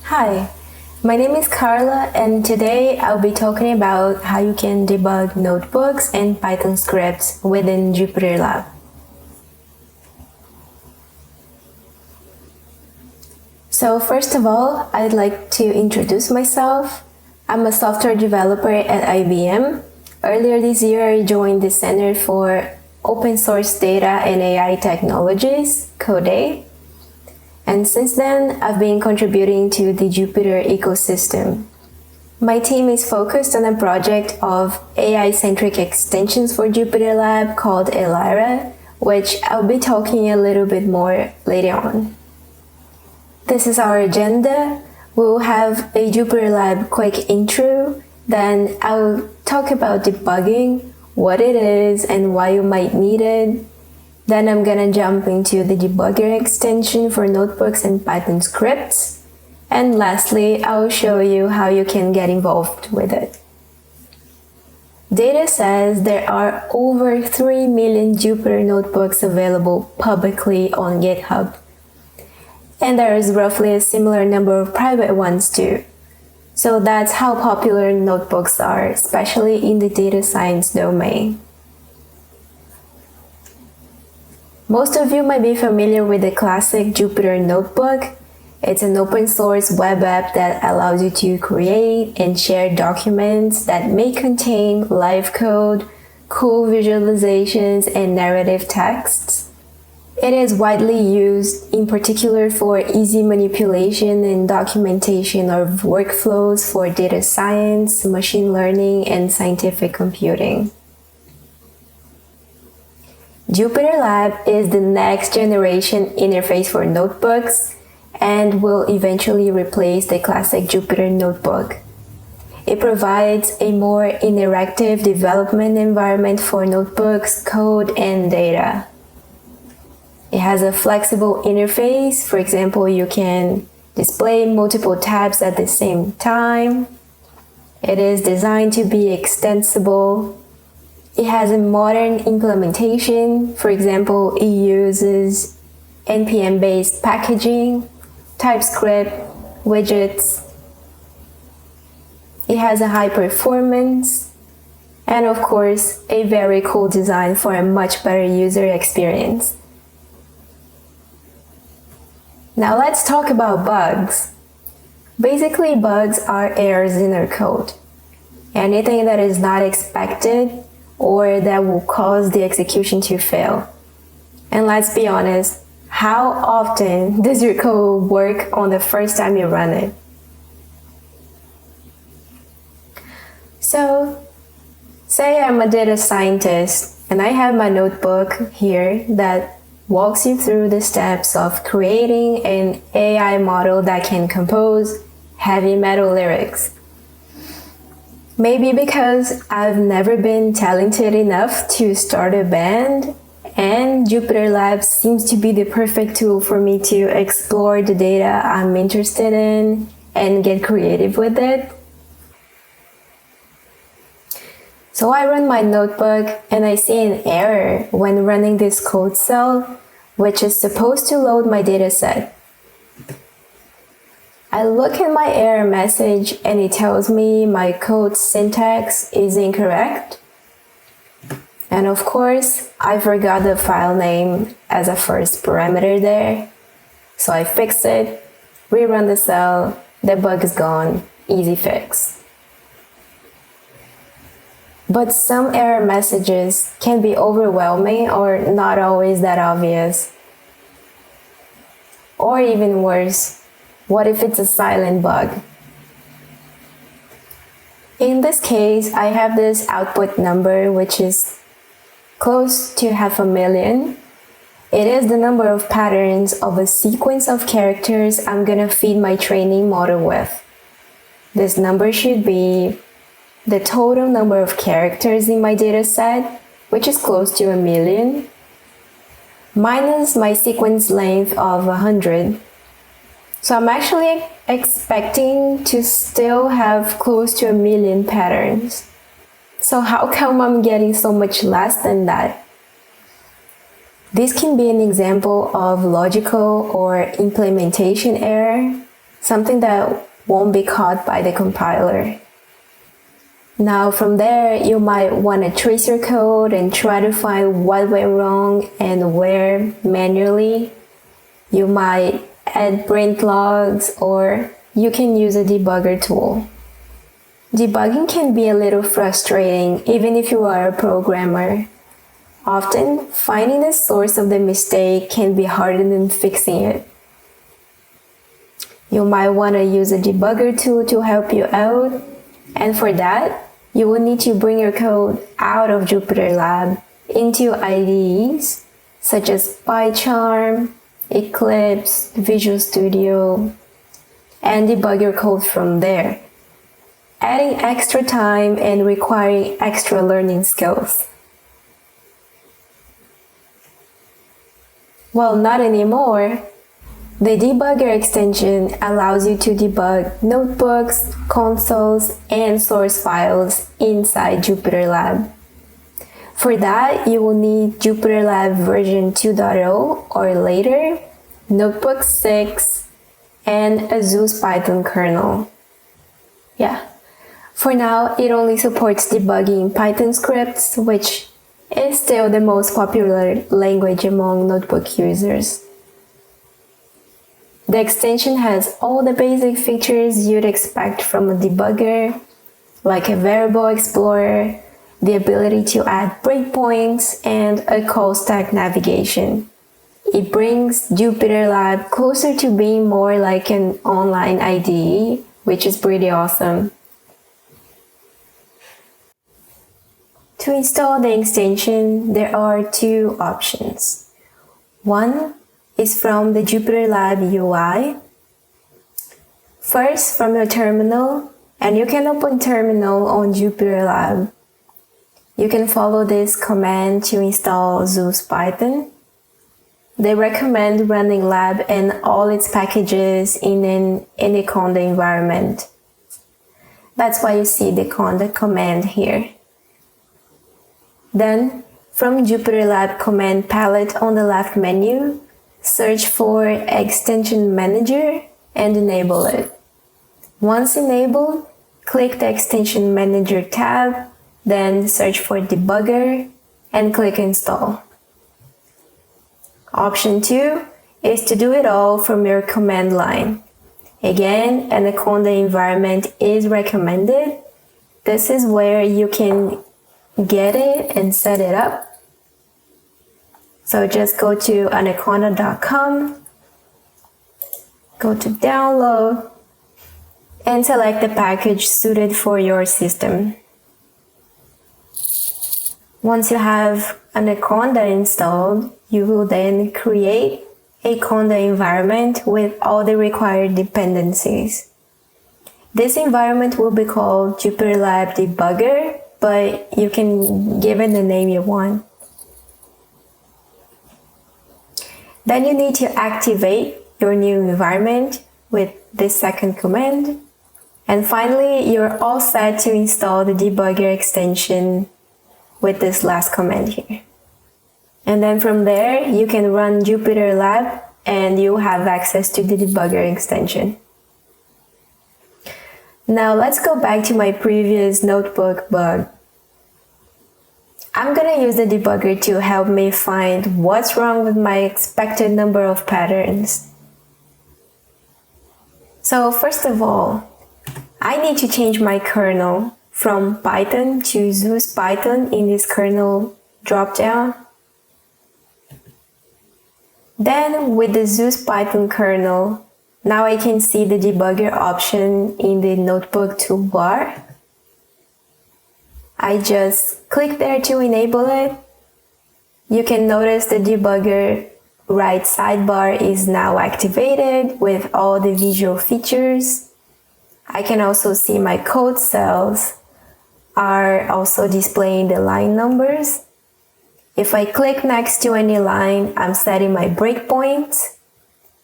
Hi, my name is Karla, and today I'll be talking about how you can debug notebooks and Python scripts within JupyterLab. So first of all, I'd like to introduce myself. I'm a software developer at IBM. Earlier this year, I joined the Center for Open Source Data and AI Technologies, CODE. And since then, I've been contributing to the Jupyter ecosystem. My team is focused on a project of AI-centric extensions for JupyterLab called Elyra, which I'll be talking a little bit more later on. This is our agenda. We'll have a JupyterLab quick intro, then I'll talk about debugging, what it is and why you might need it. Then I'm gonna jump into the Debugger extension for notebooks and Python scripts. And lastly, I'll show you how you can get involved with it. Data says there are over 3 million Jupyter notebooks available publicly on GitHub. And there is roughly a similar number of private ones too. So that's how popular notebooks are, especially in the data science domain. Most of you might be familiar with the classic Jupyter Notebook. It's an open source web app that allows you to create and share documents that may contain live code, cool visualizations, and narrative texts. It is widely used in particular for easy manipulation and documentation of workflows for data science, machine learning, and scientific computing. JupyterLab is the next generation interface for notebooks and will eventually replace the classic Jupyter Notebook. It provides a more interactive development environment for notebooks, code, and data. It has a flexible interface. For example, you can display multiple tabs at the same time. It is designed to be extensible. It has a modern implementation. For example, it uses NPM-based packaging, TypeScript, widgets. It has a high performance, and of course, a very cool design for a much better user experience. Now let's talk about bugs. Basically, bugs are errors in our code. Anything that is not expected or that will cause the execution to fail. And let's be honest, how often does your code work on the first time you run it? So, say I'm a data scientist and I have my notebook here that walks you through the steps of creating an AI model that can compose heavy metal lyrics. Maybe because I've never been talented enough to start a band, and JupyterLab seems to be the perfect tool for me to explore the data I'm interested in and get creative with it. So I run my notebook and I see an error when running this code cell, which is supposed to load my dataset. I look at my error message and it tells me my code syntax is incorrect. And of course, I forgot the file name as a first parameter there. So I fix it, rerun the cell, the bug is gone, easy fix. But some error messages can be overwhelming or not always that obvious. Or even worse, what if it's a silent bug? In this case, I have this output number which is close to 500,000. It is the number of patterns of a sequence of characters I'm gonna feed my training model with. This number should be the total number of characters in my dataset, which is close to 1 million, minus my sequence length of 100. So I'm actually expecting to still have close to 1 million patterns. So how come I'm getting so much less than that? This can be an example of logical or implementation error. something that won't be caught by the compiler. Now from there, you might want to trace your code and try to find what went wrong and where manually. You might add print logs, or you can use a debugger tool. Debugging can be a little frustrating even if you are a programmer. Often, finding the source of the mistake can be harder than fixing it. You might want to use a debugger tool to help you out, and for that, you will need to bring your code out of JupyterLab into IDEs such as PyCharm, Eclipse, Visual Studio, and debug your code from there, adding extra time and requiring extra learning skills. Well, not anymore. The Debugger extension allows you to debug notebooks, consoles, and source files inside JupyterLab. For that, you will need JupyterLab version 2.0 or later, Notebook 6, and a xeus-python kernel. Yeah, for now, it only supports debugging in Python scripts, which is still the most popular language among notebook users. The extension has all the basic features you'd expect from a debugger, like a variable explorer, the ability to add breakpoints, and a call stack navigation. It brings JupyterLab closer to being more like an online IDE, which is pretty awesome. To install the extension, there are two options. One is from the JupyterLab UI. First, from your terminal, and you can open terminal on JupyterLab. You can follow this command to install xeus-python. They recommend running lab and all its packages in an Anaconda environment. That's why you see the conda command here. Then, from JupyterLab command palette on the left menu, search for Extension Manager and enable it. Once enabled, click the Extension Manager tab, then search for Debugger and click Install. Option 2 is to do it all from your command line. Again, an Anaconda environment is recommended. This is where you can get it and set it up. So just go to anaconda.com, go to download, and select the package suited for your system. Once you have Anaconda installed, you will then create a Conda environment with all the required dependencies. This environment will be called JupyterLab Debugger, but you can give it the name you want. Then you need to activate your new environment with this second command. And finally, you're all set to install the debugger extension with this last command here. And then from there, you can run JupyterLab and you'll have access to the debugger extension. Now let's go back to my previous notebook bug. I'm gonna use the debugger to help me find what's wrong with my expected number of patterns. So first of all, I need to change my kernel from Python to xeus-python in this kernel dropdown. Then with the xeus-python kernel, now I can see the debugger option in the notebook toolbar. I just click there to enable it. You can notice the debugger right sidebar is now activated with all the visual features. I can also see my code cells are also displaying the line numbers. If I click next to any line, I'm setting my breakpoints,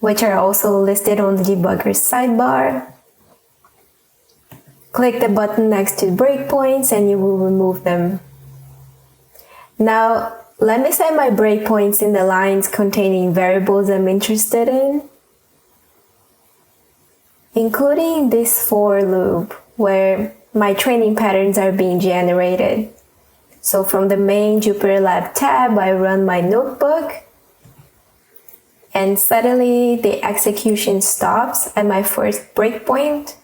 which are also listed on the debugger sidebar. Click the button next to breakpoints and you will remove them. Now, let me set my breakpoints in the lines containing variables I'm interested in. including this for loop where my training patterns are being generated. So from the main JupyterLab tab, I run my notebook, and suddenly the execution stops at my first breakpoint.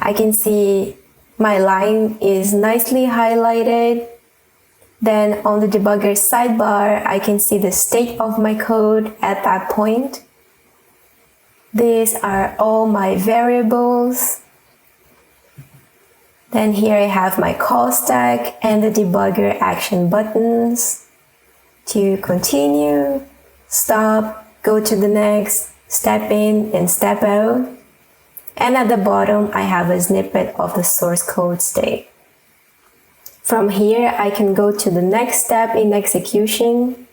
I can see my line is nicely highlighted. Then on the debugger sidebar, I can see the state of my code at that point. These are all my variables. Then here I have my call stack and the debugger action buttons to continue, stop, go to the next, step in and step out. And at the bottom, I have a snippet of the source code state. From here, I can go to the next step in execution,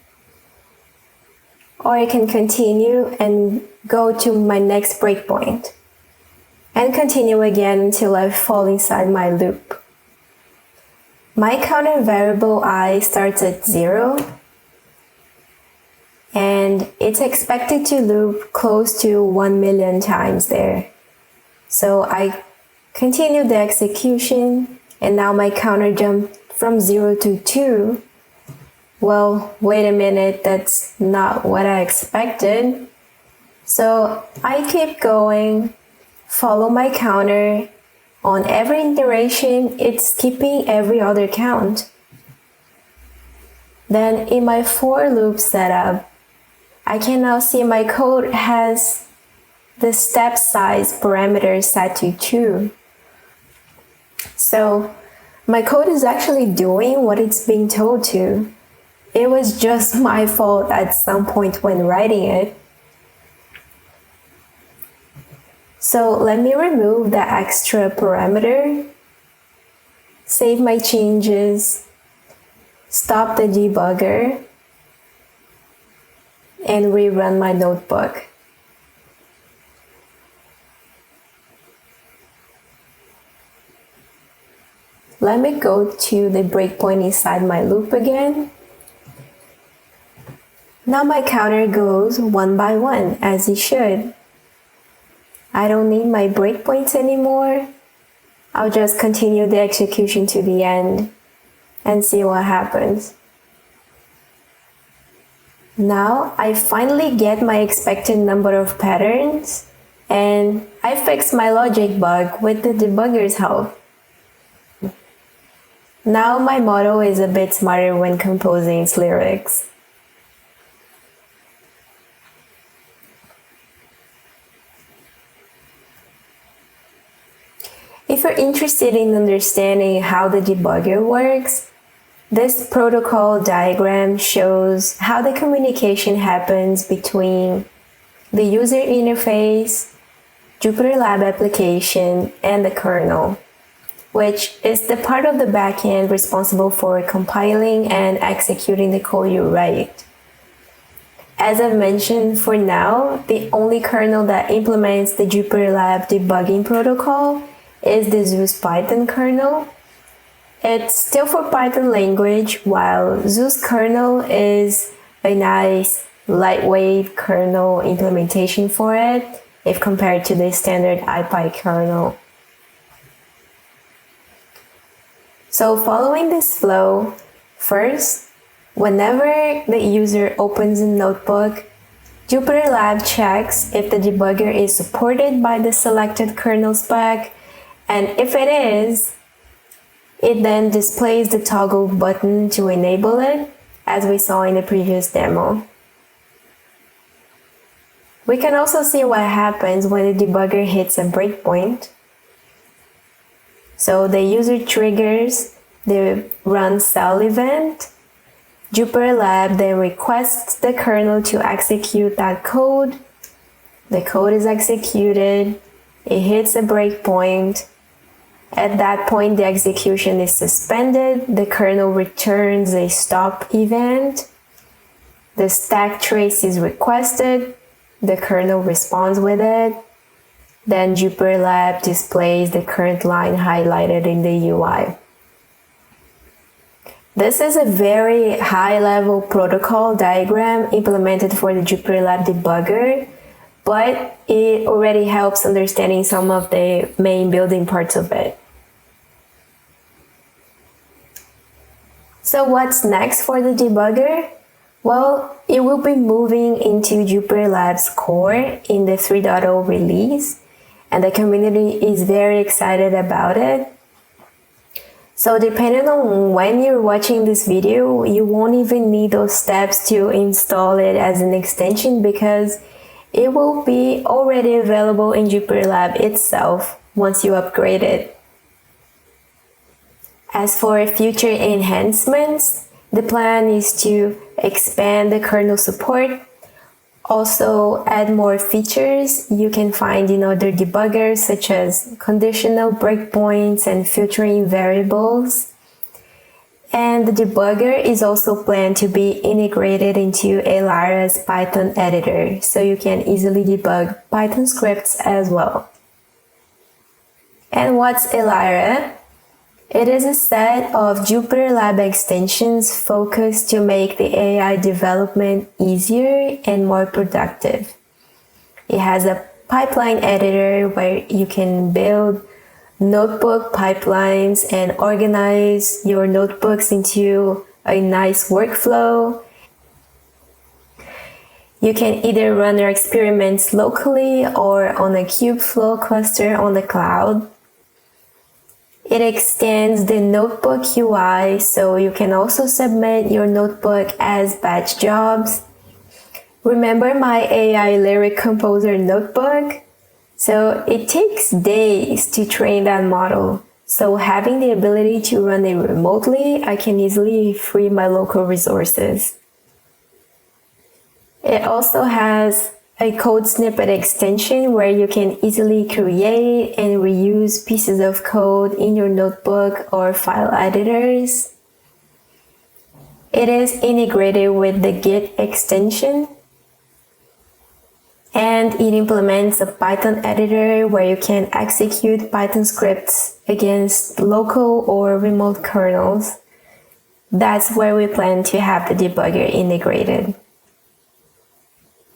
or I can continue and go to my next breakpoint, and continue again until I fall inside my loop. My counter variable I starts at 0, and it's expected to loop close to 1 million times there. So I continue the execution, and now my counter jumped from 0 to 2. Well, wait a minute, that's not what I expected. So I keep going, follow my counter. On every iteration, it's skipping every other count. Then in my for loop setup, I can now see my code has the step size parameter set to 2. So my code is actually doing what it's being told to. It was just my fault at some point when writing it. So let me remove the extra parameter, save my changes, stop the debugger, and rerun my notebook. Let me go to the breakpoint inside my loop again. Now my counter goes one by one, as it should. I don't need my breakpoints anymore. I'll just continue the execution to the end and see what happens. Now I finally get my expected number of patterns, and I fixed my logic bug with the debugger's help. Now my model is a bit smarter when composing its lyrics. If you're interested in understanding how the debugger works, this protocol diagram shows how the communication happens between the user interface, JupyterLab application, and the kernel, which is the part of the backend responsible for compiling and executing the code you write. As I've mentioned, for now, the only kernel that implements the JupyterLab debugging protocol is the xeus-python kernel. It's still for Python language, while Zeus kernel is a nice lightweight kernel implementation for it if compared to the standard IPy kernel. So following this flow, first, whenever the user opens a notebook, JupyterLab checks if the debugger is supported by the selected kernel spec, and if it is, it then displays the toggle button to enable it, as we saw in the previous demo. We can also see what happens when the debugger hits a breakpoint. So the user triggers the run cell event. JupyterLab then requests the kernel to execute that code. The code is executed. It hits a breakpoint. At that point, the execution is suspended. The kernel returns a stop event. The stack trace is requested. The kernel responds with it. Then JupyterLab displays the current line highlighted in the UI. This is a very high-level protocol diagram implemented for the JupyterLab debugger, but it already helps understanding some of the main building parts of it. So what's next for the debugger? Well, it will be moving into JupyterLab's core in the 3.0 release, and the community is very excited about it. So depending on when you're watching this video, you won't even need those steps to install it as an extension because it will be already available in JupyterLab itself once you upgrade it. As for future enhancements, the plan is to expand the kernel support, also add more features you can find in other debuggers such as conditional, breakpoints, and filtering variables. And the debugger is also planned to be integrated into Elyra's Python editor, so you can easily debug Python scripts as well. And what's Elyra? It is a set of JupyterLab extensions focused to make the AI development easier and more productive. It has a pipeline editor where you can build notebook pipelines and organize your notebooks into a nice workflow. You can either run your experiments locally or on a Kubeflow cluster on the cloud. It extends the notebook UI, so you can also submit your notebook as batch jobs. Remember my AI lyric composer notebook? So it takes days to train that model. So having the ability to run it remotely, I can easily free my local resources. It also has a code snippet extension where you can easily create and reuse pieces of code in your notebook or file editors. It is integrated with the Git extension, and it implements a Python editor where you can execute Python scripts against local or remote kernels. That's where we plan to have the debugger integrated.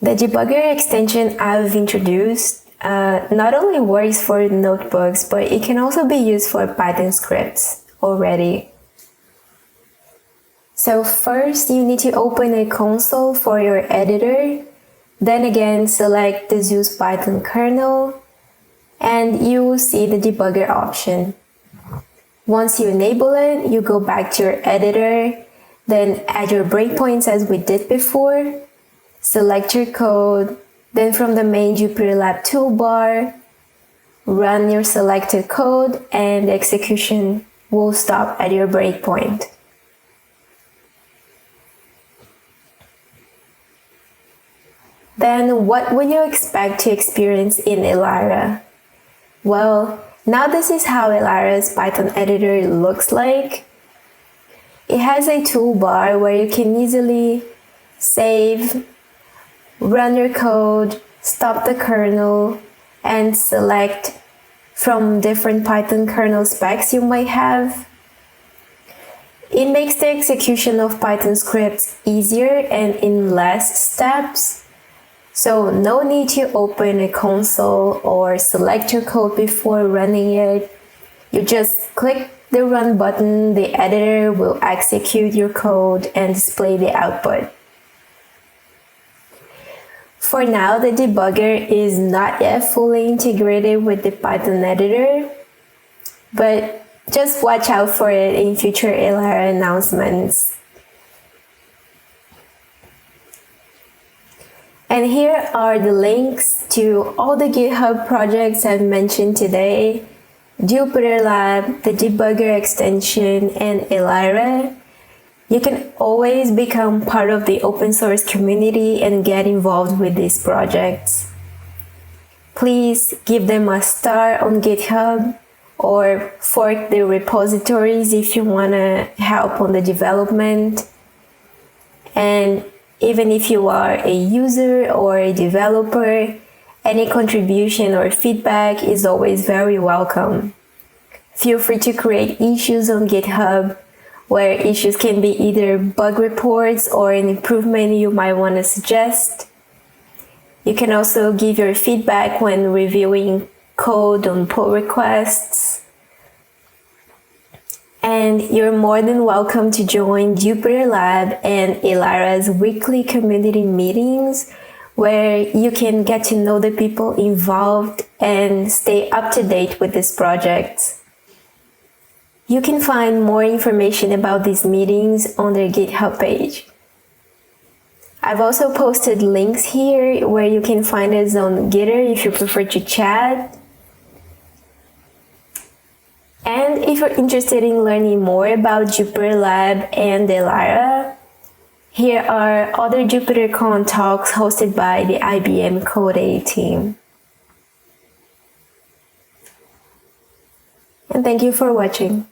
The debugger extension I've introduced not only works for notebooks, but it can also be used for Python scripts already. So first, you need to open a console for your editor. Then again, select the xeus-python kernel, and you will see the debugger option. Once you enable it, you go back to your editor, then add your breakpoints as we did before. Select your code, then from the main JupyterLab toolbar, run your selected code, and the execution will stop at your breakpoint. Then what would you expect to experience in Elyra? Well, now this is how Elyra's Python editor looks like. It has a toolbar where you can easily save, run your code, stop the kernel, and select from different Python kernel specs you might have. It makes the execution of Python scripts easier and in less steps. So no need to open a console or select your code before running it. You just click the run button, the editor will execute your code and display the output. For now, the debugger is not yet fully integrated with the Python editor, but just watch out for it in future Elyra announcements. And here are the links to all the GitHub projects I've mentioned today: JupyterLab, the debugger extension, and Elyra. You can always become part of the open source community and get involved with these projects. Please give them a star on GitHub or fork the repositories if you want to help on the development. And even if you are a user or a developer, any contribution or feedback is always very welcome. Feel free to create issues on GitHub where issues can be either bug reports or an improvement you might want to suggest. You can also give your feedback when reviewing code on pull requests. And you're more than welcome to join JupyterLab and Elyra's weekly community meetings, where you can get to know the people involved and stay up to date with this project. You can find more information about these meetings on their GitHub page. I've also posted links here where you can find us on Gitter if you prefer to chat. And if you're interested in learning more about JupyterLab and Elyra, here are other JupyterCon talks hosted by the IBM Code A team. And thank you for watching.